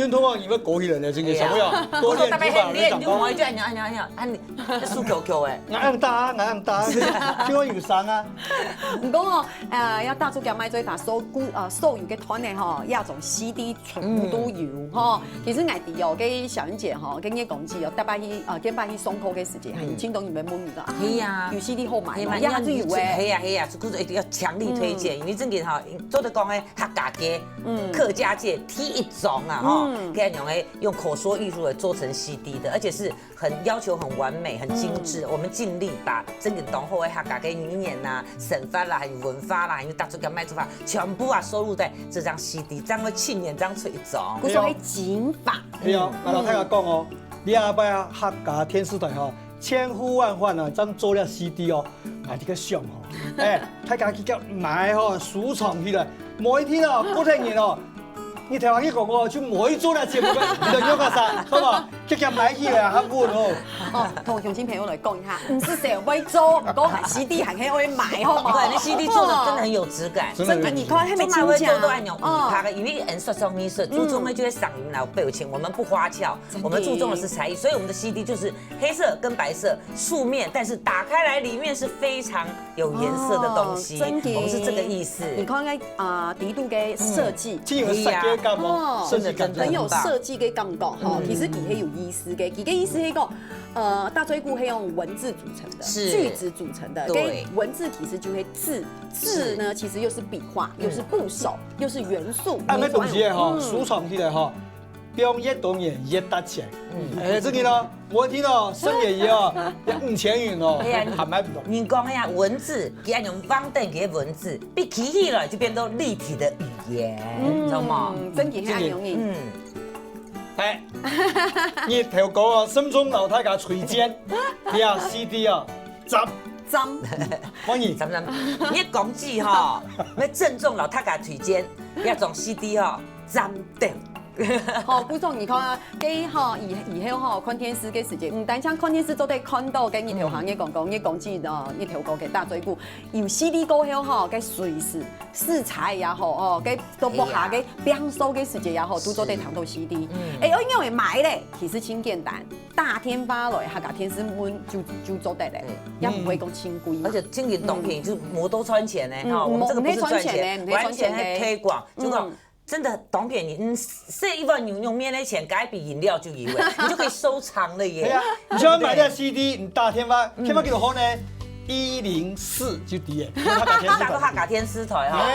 完通啊，如果過起來咧，真係什麼呀？多練幾把你講講。就按，輸 QQ 誒。硬打，叫我要生啊！唔講要打出嘅賣做法，所有嘅團咧嗬，一種 CD 全部都有嗬。其實外地哦，嘅小玲姐嗬，跟啲公司哦，跟擺去上課嘅時節，係青島人們滿意㗎。係啊，有 CD 好買，係呀，最有誒。係啊，佢一定要強力推薦，因為真嘅哈，做得講誒客家嘅、客家界第一種啊哈，跟用口說藝術來做成 CD 的，而且是很要求很完美、很精緻。我們盡力把真嘅當後嘅客家嘅語言啦、神法啦、還有文化啦，還有大做嘅賣做法，全部收錄在這張 CD，這樣會青年這樣吹裝。佢說係剪法。係啊，我老太太講哦，你阿伯啊客家電視台吼，千呼萬喚啊，真做了 CD 哦，係啲個上哦，大家去叫買吼，收藏起來，每天哦，嗰啲人哦。你台灣一講我就唔可以做啦，節目嘅，兩個啥，好嘛？即刻買起來，合滿哦。同鄉親朋友來講一下，唔是成日會做，唔講係 CD 還可以買，好嘛？對，你 CD 做的真的很有質感。真的，你看，係咪做真都按用拍的，因為藝術上藝術注重的就是嗓音來表情，我們不花俏，我們注重的是才藝，所以我們的 CD 就是黑色跟白色素面，但是打開來裡面是非常有顏色的東西，我們是這個意思。你看底度嘅設計，很有設計嘅感覺，其實佢係有意思嘅，佢嘅意思係講，大嘴鼓係用文字組成的，句子組成的，跟文字其實就係字呢，其實又是筆畫，又是部首，又是元素。按個東西哈，收藏起來哈，表越多年越大錢。這個呢，我聽到生爺爺哦，要5000元哦，還買不到。你講呀，文字，佢按用方凳嘅文字，被提起來就變到立體的語言，知道嗎？真係很容易。你條歌哦，心中老太家推薦，呀 CD 啊，針，歡迎。你一講字哈，要鄭重老太家推薦，一種 CD 哈，針定。好，觀眾，你看，佢哈以後哈看電視嘅時間，唔單止看電視都得看到嘅一條行嘅廣告，一講起一條歌嘅大嘴鼓，有 CD 歌後哈，嘅隨時試踩也好哦，嘅都播下嘅編數嘅時間也好，都做得睇到 CD。我因為買咧，其實真簡單，打電話來客家電視門就做得咧，也唔會講輕貴。而且經營東平就冇多賺錢咧，哈，我們這個不是賺錢，完全係推廣，就講。真的懂点你设一碗牛肉面的钱，改笔饮料就以为你就可以收藏了耶。对啊，你就要买这个 CD， 你打电话几多号呢？104就低耶，打到哈嘎天丝台哈，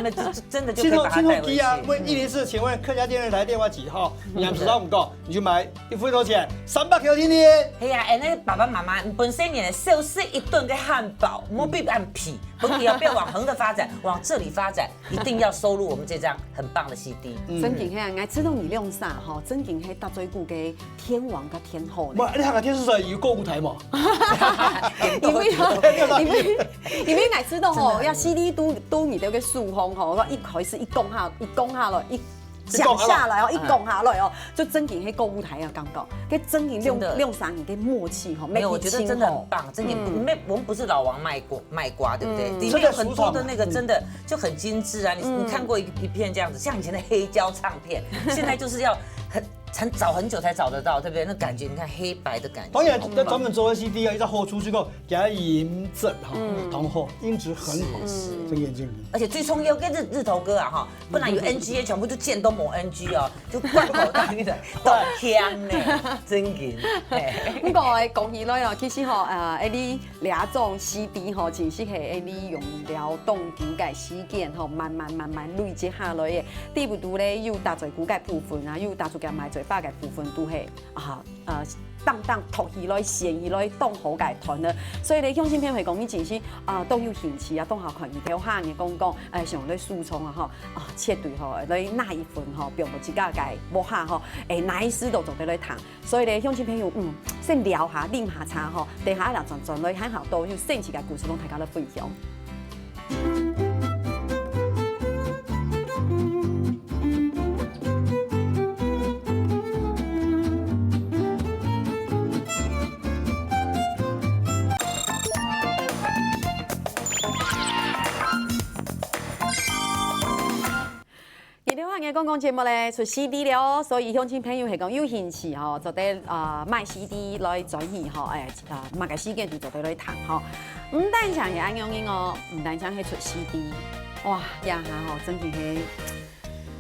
那真的就可以把它带回去。问104，请问客家电视台电话几号？你还知道不够，你就买一付多少钱？300块听听。哎呀，那爸爸妈妈本身也少吃一顿个汉堡，莫被按皮，本体要不要往横的发展，往这里发展，一定要收录我们这张很棒的 CD。真经遐，爱知道你用啥吼？真经迄搭最久嘅天王甲天后。唔，你客家电视台有购物台嘛？因为爱知道吼，要 CD 都你这个数风吼，我一开始一讲下来一。讲下来哦，一讲下来哦，就真经迄购物台啊，刚刚，跟真经用啥你跟默契哈，没有，我觉得真的很棒，真经我们不是老王卖瓜，对不对？里面有很多的那个真的就很精致啊，你看过一片这样子，像以前的黑胶唱片，现在就是要找很久才找得到，对不对？那感觉你看黑白的感觉。当然，那专门做的 CD 啊，一直播出去后，给它音质哈，同好，音质很好，真眼睛。而且最重要跟日头歌啊哈，不然有 NG 全部就见都没 NG 哦，就罐头大那个都香呢，真紧。不过讲起来哦，其实吼你两种 CD 吼，其实係你用了动九嘅時間吼，慢慢累積下來嘅，對唔對咧？有大嘴骨嘅部分啊，有大嘴嘅埋嘴巴嘅部分都係當托起來、寫起來，當好嘅團啦。所以你向先片係講呢件事都有興趣啊，當下看條下嘅講上你輸衝啊切對吼，你那一份吼，並無自家嘅無下吼，哪一絲都做得來談。所以咧，向先朋友先聊下、飲下茶吼，等下兩陣來喺後都有新奇嘅故事同大家來分享。公共節目咧出 CD 了，所以鄉親朋友係講有興趣吼，就得買 CD 來轉移吼，買個時間就做得來談吼。唔單唱係安樣嘅哦，唔單唱係出 CD， 哇，呀下吼真係係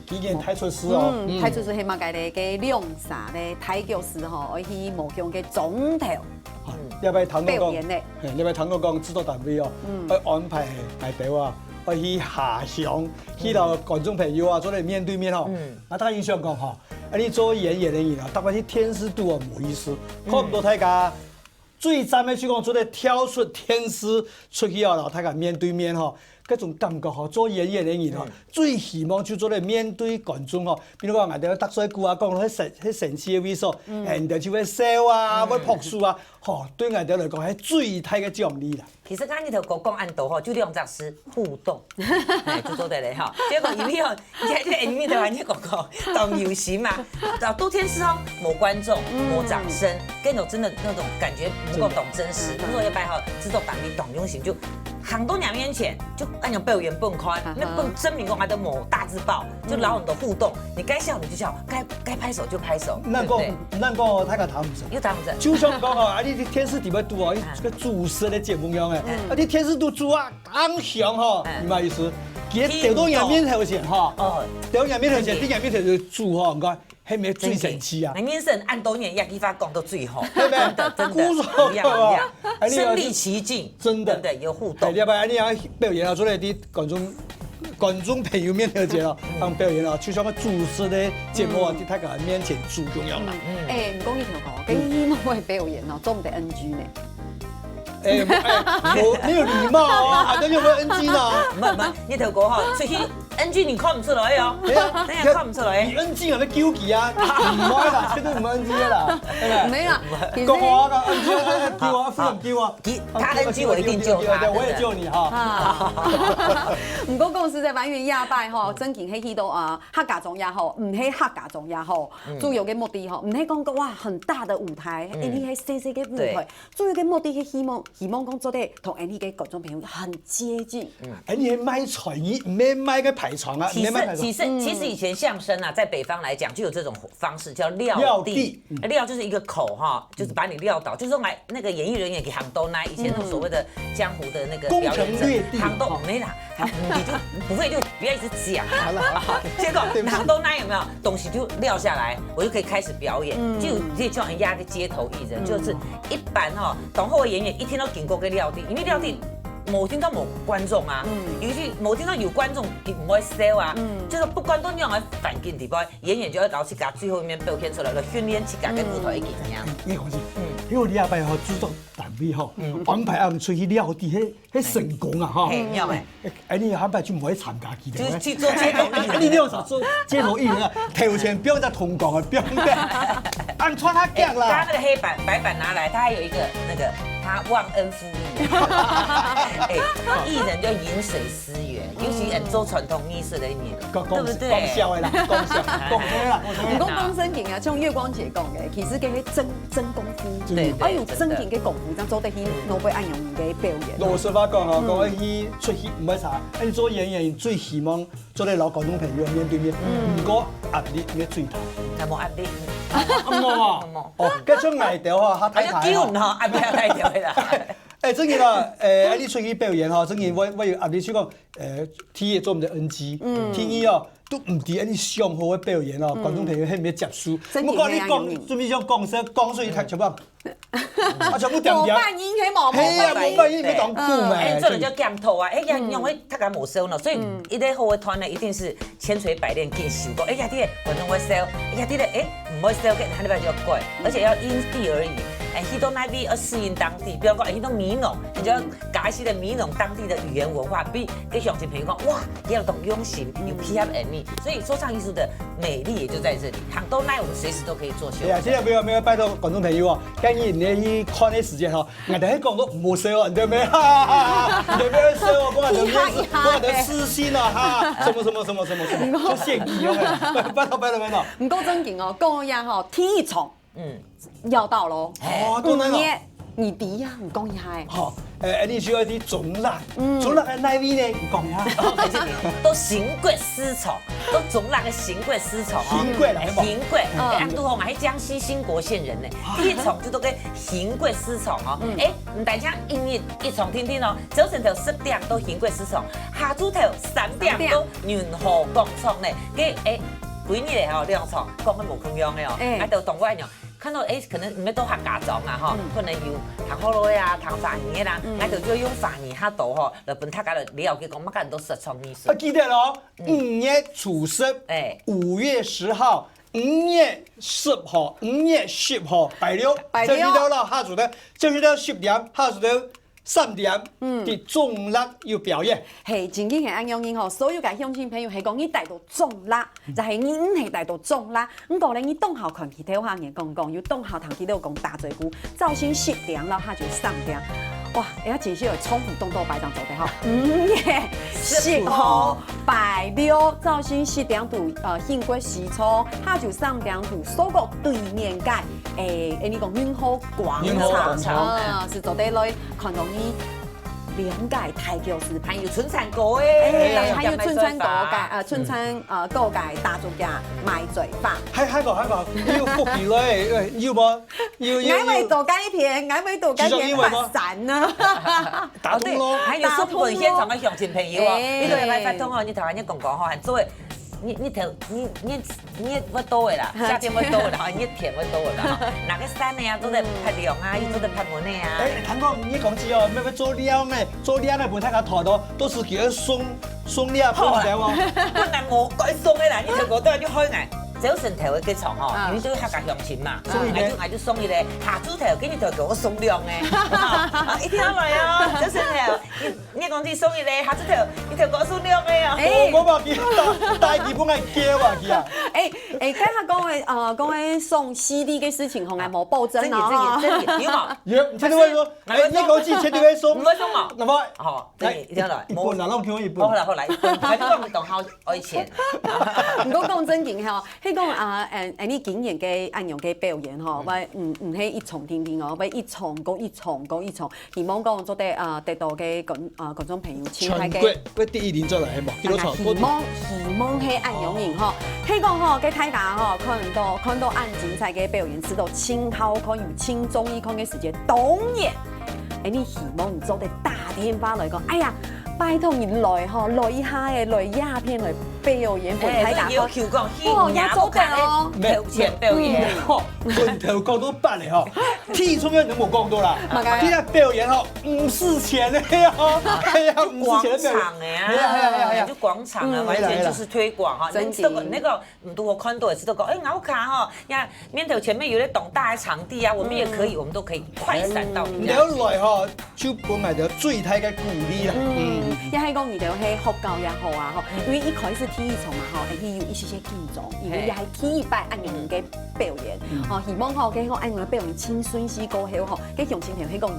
幾件太出師哦，太出師係乜嘅咧？嘅亮啥咧？太極師吼，去無強嘅總頭。你咪談到講，你咪談到講指導單位哦，去安排代表啊。去下鄉，去到觀眾朋友啊，做嚟面對面吼。大家印象講吼，你做演員的人啊，特別是天師都冇意思，可唔到大家最讚嘅去講做嚟跳出天師出去啊，大家面對面吼，嗰種感覺吼，做演員的人吼，最希望就做嚟面對觀眾吼。比如講，我哋搭水鼓啊，講到喺城市嘅位所，人哋就會笑啊，會朴樹啊，吼，對我哋嚟講係最大嘅獎勵啦。其實啱呢頭講按度吼，就兩隻詞互動，就做得嚟吼。結果因為吼，喺啲演員台灣啲廣告當遊戲嘛，都天師吼，冇觀眾，冇掌聲，跟種真的那種感覺不夠懂真實。如果要擺好制作單位懂用心，就很多兩面前就按照表演蹦寬，那蹦真名講還都冇大字報，就老很多互動。你該笑你就笑，該拍手就拍手。咱講大家談唔成，又談唔成。就像講吼，你天師點樣做哦？個主持的節目樣誒，你天師都做啊，當上吼，唔好意思，佢掉到人面頭前吼，掉人面頭前，啲人面頭就做吼，唔該，係咪最神奇啊？人面神按多年，一發講到最好，對唔對？真的，一樣，身臨其境，真的，對，有互動。要不然你要表演啊，做嚟啲觀眾朋友面頭前哦，當表演啊，就像個主持的節目啊，喺大家面前做重要啦。唔講呢條講，跟呢個表演哦，做唔得 NG 呢？沒有禮貌啊，還有冇 NG 呢？唔係，呢條歌哈，出去 NG 你看唔出來哦，等下看唔出來。你 NG 係咪糾結啊？唔係啦，絕對唔 NG 啦，係咪？啦，講話個 NG 丟啊，夫人丟啊，他 NG 我一定救他，我也救你哈。唔過講實在，反正亞拜吼，真經係去到客家莊也好，唔係客家莊也好，主要嘅目的吼，唔係講個哇很大的舞台，你係細細嘅舞台，主要嘅目的係希望講做得同你嘅觀眾朋友很接近。你係賣才藝，唔係賣個排床啊，其实以前相声啊，在北方来讲就有这种方式叫撂地，撂就是一个口哈，就是把你撂倒，就是用来那个演艺人员给杭州那以前那种所谓的江湖的那个表演者，杭州没啦，你就不会就不要一直讲，好了，结果杭州那有没有东西就撂下来，我就可以开始表演，就可以叫人压个街头艺人，就是一般哈，同后的演员一天都经过个撂地，因为撂地。冇聽到冇觀眾啊，尤其冇聽到有觀眾唔會 sell 啊，就是不管怎樣嘅環境地步，演員就要搞自家最後一面表現出來，嚟訓練自家嘅舞台技巧。你講先，因為你阿伯吼主作單位吼，安排人出去撂地，迄成功啊吼。係樣嘅。你安排就唔可以參加其他。就去做街頭藝人。你有啥做街頭藝人啊？頭前不用再通講啊，不用的，按穿他講啦。他那個黑板白板拿來，他還有一個那個。他忘恩負義，藝人就飲水思源，尤其做傳統藝術的一年，對不對？講笑的啦，講笑，講咩啦？唔講講真勁啊，像月光姐講嘅，其實佢係真功夫，對，我用真勁嘅功夫，咁做得起諾貝安用嘅表演。老實話講哦，講去出戲唔係啥，你做演員最希望做啲老觀眾朋友面對面，唔過壓力嘅最大。有冇壓力？冇啊！哦，嗰種藝條嗬，嚇太太。叫唔嗬，壓力太條啦。真嘅啦，你出去表演嗬，真嘅我有壓力，就講天嘢做唔到 NG，天嘢哦都唔掂，你上好嘅表演哦，觀眾朋友係唔係接受？我講你講，準備想講出去睇全部，全部掂掂。冇扮演佢冇。係啊，冇扮演佢講酷咩？做人就檢討啊，因為他講冇收呢，所以一個好嘅團呢，一定是千錘百煉見效果。啲嘅觀眾會 sell，啲嘅唔會 sell 嘅，他呢邊就要改，而且要因地而異。迄種那邊要適應當地，比如講，迄種閩南，你就要搞一些的閩南當地的語言文化，比給鄉親朋友講，哇，你要懂用心，有配合能力，所以說唱藝術的美麗也就在這裡。杭州那我們隨時都可以做秀。係啊，現在沒有拜託觀眾朋友啊，建議你去看啲時間嗬，人哋喺講都唔好笑啊，你對唔對？你對唔對笑啊？講人哋私心啊，哈，什麼，就獻技啊，拜託。唔夠正經哦，講呀嗬，體育場。要到咯，5月底呀，唔講一下。好，你需要啲總辣，總辣嘅哪位呢？唔講一下。都行貴私廠，都總辣嘅行貴私廠哦。行貴來嘛。行貴，安都紅係江西興國縣人呢，第一廠就都嘅行貴私廠哦。唔大家一廠聽聽哦，早晨頭10點都行貴私廠，下晝頭3點都元和工廠呢。嘅幾日嚟嗬兩廠講得無咁樣嘅哦，喺度同我一樣。看到可能唔係都客家莊啊，嗬，可能要談好耐啊，談法語啦，我就要用法語嚇到嗬，嚟本客家嚟了解講乜嘢都實創意術。記得咯，5月初10，5月10號，5月10號，5月10號，拜六，就去到啦，下晝頭，就去到10點，下晝頭3點，啲總辣要表演。係，正經係安樣樣嗬，所有嘅鄉親朋友係講你帶到總辣，就係你唔係帶到總辣。唔過咧，你東校看其他行嘅講，要東校堂記到講大嘴鼓，早先10點，然後下就3點。哇！而家接下來衝虎東道擺檔做得好，5月10號拜六早先10點度興國西廠，下晝3點度蘇國對面街你講雲和廣場，是做得來看到你兩屆太教師，還有春餐歌誒，還有春餐歌界春餐歌界大作家賣嘴法，係個，要福氣咧，要冇？要。我會做雞片，我會做雞片發散啊！打通咯，還有送本現場嘅鄉親朋友哦，你都係發通哦，你台灣一講講吼，做誒。你會多嘅啦，夏天會多嘅啦，熱天會多嘅啦。哪個山嘅啊，都在拍涼啊，都在拍門嘅啊。譚哥，你講起哦，咩做料呢？做料呢，本太個台度都是叫送料分嘅喎。本來我該送嘅啦，你條我都有啲開眼。早晨頭嘅場哦，你都客家鄉親嘛，我就送你咧。下晝頭跟住就叫我送涼嘅，一聽落啊，早晨頭你講啲送你咧，下晝頭你條我送涼嘅啊。我話佢大基本係叫啊佢啊。剛才講嘅送 CD 嘅事情，同係冇保證啊。真嘅，有冇？有，你聽到未？你講之前你會送？唔會送嘛？唔會。好，一聽落。一半啦，我叫我一半。好啦，係都唔同好愛錢。唔過講真嘅嗬。迄講你經驗嘅按樣嘅表演吼，咪唔係一重天天哦，咪一重講一重講一重，希望講做得得到嘅觀眾朋友，全國嘅第一人做嚟係冇，幾多場？希望係按樣人吼，希講吼，嘅大家吼看到按精彩嘅表演，知道輕好看有輕綜藝看嘅時間，當然，你希望你做得大電話來講，哎呀！拜託你來吼，來一下嘅來鴉片來表演俾大家。要求講，也做得哦，頭前表演。拳頭講到白咧吼，體重嘅人冇講到啦。今日表演吼唔是錢咧吼，係啊，廣場嘅啊，就廣場啊，完全就是推廣哈。那個唔多我看到也是都講，奧卡哈呀，面頭前面有咧懂大嘅場地啊，我們也可以，我們都可以快閃到。你來吼，就本來就最大嘅鼓勵啦。一係講，而哋係學教也好啊，吼，因為一開始體育場嘛，吼，係要一些緊張，因為又係體育班按樣嘅表演，哦，希望吼，嘅個按樣嘅表演輕鬆啲過後吼，嘅向前頭係講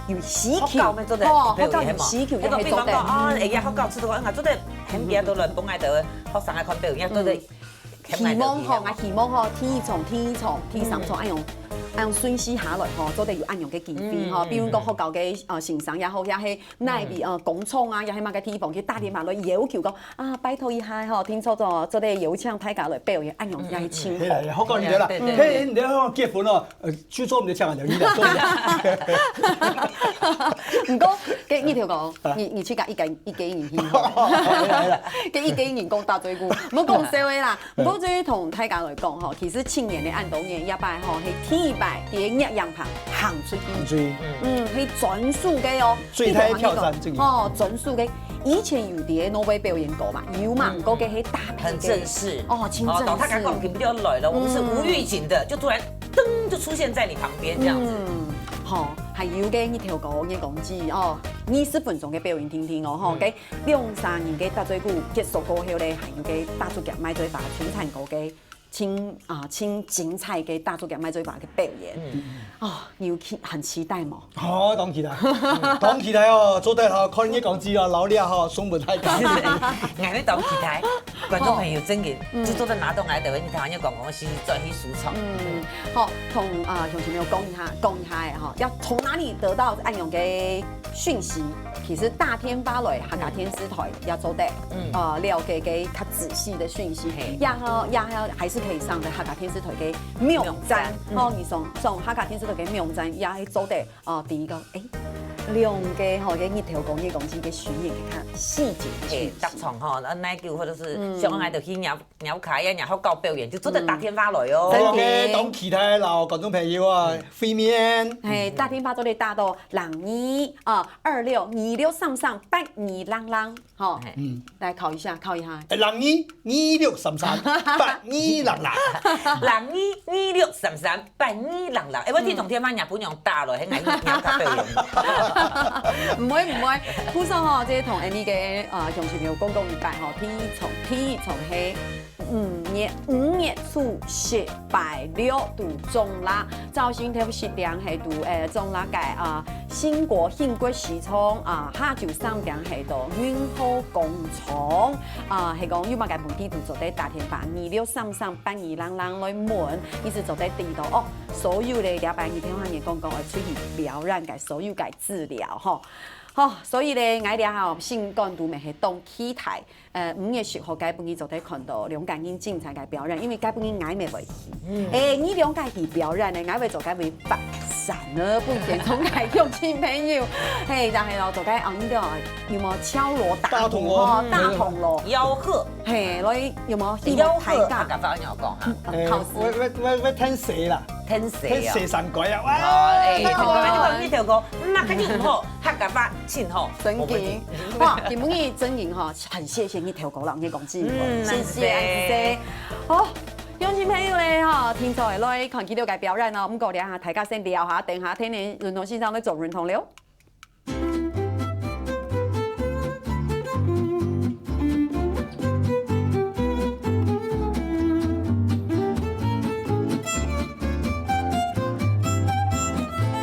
要喜劇，哦，學教要喜劇，一個比方講啊，而家學教知道講，做得很邊都來幫我哋學生嚟看表演，都得希望吼，體育場、體育場按順勢下來吼，做得有按樣嘅經費吼，比如講學校嘅先生也好，也係內邊工廠啊，也係乜嘅地方去打電話來要求講啊，拜託一下吼，聽錯咗，做得有請大家來表演，按樣也係請。係啦，學教你哋啦，嘿，你哋香港結婚咯，去做唔哋請人哋唔過嘅呢條講，你去甲一幾年去，嘅一幾年講大嘴鼓，唔好講笑嘅啦。唔過對於同大家來講吼，其實青年嘅按導員一擺吼係體育班第一樣棚行出去，係專屬嘅哦。最大挑戰，哦，專屬嘅。以前有啲挪威表演過嘛，有嘛，嗰個係大很正式，哦，清正式。他剛剛不就來了，我們是無預警的，就突然噔就出現在你旁邊這樣子。吼，係有嘅呢條歌嘅講字哦，20分鐘嘅表演聽聽哦，吼，嘅2-3年嘅大嘴鼓結束過後咧，係有嘅大足腳買嘴巴全場歌嘅。清精彩嘅大足腳買嘴巴嘅表演，要很期待嘛。好，當期待，當期待哦，做得好，看你講字哦，老了吼，送不太緊。我哋當期待，觀眾朋友真嘅，就做得拿到我哋台灣一講是再去輸出。好，同同前面有講一下嘅哈，要從哪裡得到按樣嘅訊息？其實大天發來客家電視台要做得了解嘅較仔細的訊息，也還是可以上的客家電視台嘅網站，你上客家電視台嘅網站也係做得第一個兩個嘅一條講嘢講字嘅選嘢嘅較細節，特長吼，奶叫或者是像我喺度去鳥卡呀，然後搞表演就做得大天發來哦。嘅當期待鬧觀眾朋友啊，會面。係大天發做得打到022626338200，吼，來考一下。0226338200，我聽同天媽日本用打來喺眼鳥卡表演。唔會，ผู้上吼，即係同 Annie 嘅用前面公共一擺吼，體從係5月初18度中啦，早先頭10點係度中啦嘅新國慶國時倉下晝3點係度雲後工廠係講要乜嘅本地度做啲大天發26338200來門，意思做啲地道哦，所有嘅禮拜二天晚嘅公共會出現表演嘅所有嘅治療吼。好，所以咧，我哋吼性感度咪係當期待5月10號，該本日就得看到兩家人精彩嘅表演，因為該本日我咪會去。你兩家去表演咧，我會做該會發散啊，不見同該用親朋友。但係咯，做該呢個有冇敲鑼打鼓嗬，大銅鑼吆喝。你有冇吆喝？客家話有講嚇。我聽死啦。聽死神鬼啊！哇！呢條歌乜嘅唔好，客家話前好。真嘅，哇！今本日真嘅哈，很謝謝呢條歌郎嘅講字，謝謝。好，鄉親朋友咧哈，聽在來看幾條嘅表演咯，咁過嚟下大家先聊下，等下聽你運動先生咧做運動了。